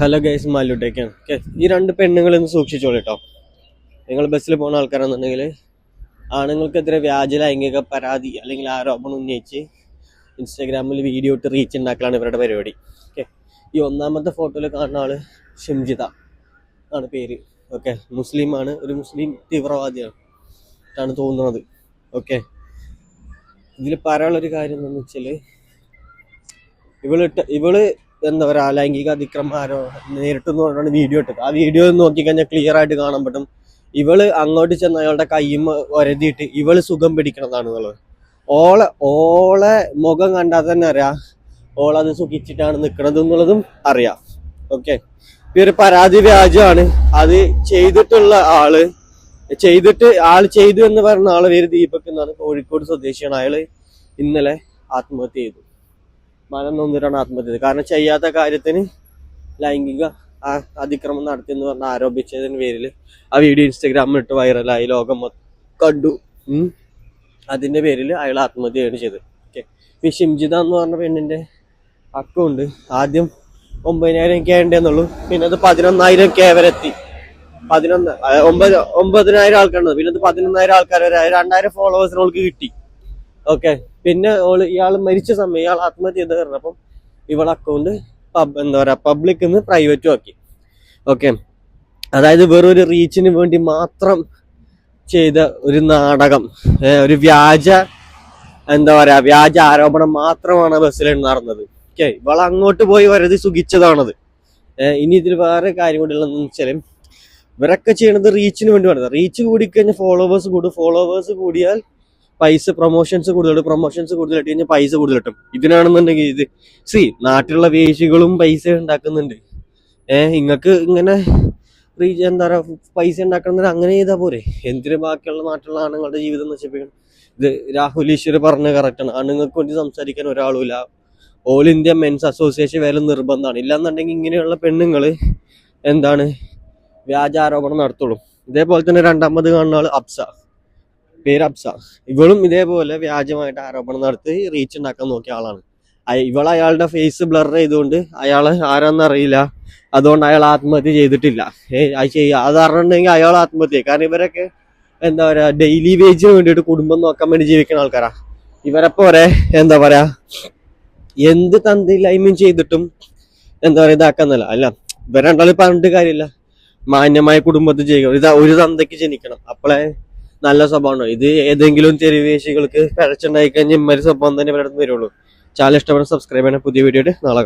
Hello guys, മാലൂട്ടേക്കാണ്. Okay, ഈ രണ്ട് പെണ്ണുങ്ങളൊന്ന് സൂക്ഷിച്ചോളൂ കേട്ടോ. നിങ്ങൾ ബസ്സിൽ പോകുന്ന ആൾക്കാരാണെന്നുണ്ടെങ്കിൽ ആണുങ്ങൾക്കെതിരെ വ്യാജ ലൈംഗിക പരാതി അല്ലെങ്കിൽ ആരോപണം ഉന്നയിച്ച് ഇൻസ്റ്റാഗ്രാമിൽ വീഡിയോ ഇട്ട് റീച്ച് ഉണ്ടാക്കലാണ് ഇവരുടെ പരിപാടി. ഓക്കെ, ഈ ഒന്നാമത്തെ ഫോട്ടോയിൽ കാണുന്ന ആള് ഷിംജിത ആണ് പേര്. ഓക്കെ, മുസ്ലിമാണ്, ഒരു മുസ്ലിം തീവ്രവാദിയാണ് ആണ് തോന്നുന്നത്. ഓക്കെ, ഇതിൽ പറയാനുള്ളൊരു കാര്യം എന്താണെന്ന് വെച്ചാൽ ഇവള് എന്താ പറയുക, ലൈംഗിക അതിക്രമം ആരോ നേരിട്ടെന്ന് പറഞ്ഞാണ് വീഡിയോ ഇട്ടത്. ആ വീഡിയോ നോക്കിക്കഴിഞ്ഞാൽ ക്ലിയർ ആയിട്ട് കാണാൻ പറ്റും. ഇവള് അങ്ങോട്ട് ചെന്ന് അയാളുടെ കയ്യും ഒരതിയിട്ട് ഇവള് സുഖം പിടിക്കണതാണ് എന്നുള്ളത്. ഓളെ മുഖം കണ്ടാൽ തന്നെ അറിയാം ഓളത് സുഖിച്ചിട്ടാണ് നിൽക്കണത് എന്നുള്ളതും അറിയാം. ഓക്കെ, ഈ ഒരു പരാതി വ്യാജമാണ്. അത് ചെയ്തിട്ടുള്ള ആള് ചെയ്തു എന്ന് പറഞ്ഞ ആള് പേര് ദീപക് എന്നാണ്, കോഴിക്കോട് സ്വദേശിയാണ്. അയാള് ഇന്നലെ ആത്മഹത്യ ചെയ്തു. മനം നൊന്നിട്ടാണ് ആത്മഹത്യ ചെയ്തത്. കാരണം ചെയ്യാത്ത കാര്യത്തിന് ലൈംഗിക അതിക്രമം നടത്തിയെന്ന് പറഞ്ഞ് ആരോപിച്ചതിന് പേരിൽ ആ വീഡിയോ ഇൻസ്റ്റാഗ്രാമിൽ ഇട്ട് വൈറലായി, ലോകം കണ്ടു. അതിന്റെ പേരിൽ അയാൾ ആത്മഹത്യയാണ് ചെയ്തത്. ഓക്കെ, ഈ ഷിംജിത എന്ന് പറഞ്ഞ പെണ്ണിന്റെ അക്കൗണ്ട് ആദ്യം 9,000 K ഉണ്ടെന്നുള്ളൂ, പിന്നെ അത് 11,000 K വരെ എത്തി. 9,000 ആൾക്കാരുണ്ട്, പിന്നെ അത് 11,000 ആൾക്കാർ വരെ 2,000 ഫോളോവേഴ്സിന് അവൾക്ക് കിട്ടി. ഓക്കെ, പിന്നെ ഇയാൾ മരിച്ച സമയം ഇയാൾ ആത്മഹത്യ ചെയ്ത് പറഞ്ഞപ്പം ഇവളെ അക്കൗണ്ട് എന്താ പറയാ പബ്ലിക് നിന്ന് പ്രൈവറ്റും ആക്കി. ഓക്കെ, അതായത് വെറൊരു റീച്ചിന് വേണ്ടി മാത്രം ചെയ്ത ഒരു നാടകം, ഒരു വ്യാജ ആരോപണം മാത്രമാണ് ബസ്സിൽ നടന്നത്. ഓക്കെ, ഇവൾ അങ്ങോട്ട് പോയി വരതി സുഖിച്ചതാണത്. ഇനി ഇതിൽ വേറെ കാര്യം കൂടി ഉള്ളതെന്ന് വെച്ചാൽ ഇവരൊക്കെ ചെയ്യണത് റീച്ചിന് വേണ്ടി വേണ്ടത്. റീച്ച് കൂടിക്കഴിഞ്ഞാൽ ഫോളോവേഴ്സ് കൂടും, ഫോളോവേഴ്സ് കൂടിയാൽ പ്രൊമോഷൻസ് കൂടുതൽ ഇട്ട് കഴിഞ്ഞാൽ പൈസ കൂടുതൽ കിട്ടും. ഇതിനാണെന്നുണ്ടെങ്കിൽ ഇത് നാട്ടിലുള്ള വേശികളും പൈസ ഉണ്ടാക്കുന്നുണ്ട്. ഇങ്ങക്ക് ഇങ്ങനെ എന്താ പറയാ പൈസ ഉണ്ടാക്കണമെന്ന് അങ്ങനെ ചെയ്താൽ പോരെ? എന്തിനു ബാക്കിയുള്ള നാട്ടിലുള്ള ആണുങ്ങളുടെ ജീവിതം നശിപ്പിക്കണം? ഇത് രാഹുൽ ഈശ്വർ പറഞ്ഞ കറക്റ്റാണ്. ആണുങ്ങൾക്ക് വേണ്ടി സംസാരിക്കാൻ ഒരാളുമില്ല. ഓൾ ഇന്ത്യ മെൻസ് അസോസിയേഷൻ വരെ നിർബന്ധമാണ്. ഇല്ലാന്നുണ്ടെങ്കിൽ ഇങ്ങനെയുള്ള പെണ്ണുങ്ങള് വ്യാജാരോപണം നടത്തുള്ളൂ. ഇതേപോലെ തന്നെ രണ്ടാമത് കാണുന്ന ആള് പേര് അബ്സ. ഇവളും ഇതേപോലെ വ്യാജമായിട്ട് ആരോപണം നടത്തി റീച്ച് ഉണ്ടാക്കാൻ നോക്കിയ ആളാണ്. അയാളുടെ ഫേസ് ബ്ലർ ചെയ്തുകൊണ്ട് അയാള് ആരാന്നറിയില്ല, അതുകൊണ്ട് അയാൾ ആത്മഹത്യ ചെയ്തിട്ടില്ല. അത് അറിഞ്ഞിട്ടുണ്ടെങ്കിൽ അയാൾ ആത്മഹത്യ. കാരണം ഇവരൊക്കെ എന്താ പറയാ ഡെയിലി വേജിന് വേണ്ടിയിട്ട് കുടുംബം നോക്കാൻ വേണ്ടി ജീവിക്കുന്ന ആൾക്കാരാ. ഇവരെ പോലെ എന്താ പറയാ എന്ത് തന്തില്ലായ്മയും ചെയ്തിട്ടും എന്താ പറയാ ഇതാക്കാന്നല്ല. അല്ല, ഇവരെണ്ടാലും പറഞ്ഞിട്ട് കാര്യമില്ല. മാന്യമായ കുടുംബത്തിൽ ചെയ്യുക, ഒരു തന്തയ്ക്ക് ജനിക്കണം, അപ്പോളെ നല്ല സ്വഭാവം. ഇത് ഏതെങ്കിലും തെരുവേശികൾക്ക് പിഴച്ചുണ്ടായി കഴിഞ്ഞാൽ ഇമ്മൊരു സ്വഭാവം തന്നെ ഇവരുടെ അടുത്ത് വരുള്ളൂ. ചാനൽ ഇഷ്ടപ്പെടുന്ന സബ്സ്ക്രൈബ് ചെയ്യണം. പുതിയ വീഡിയോ നാളെ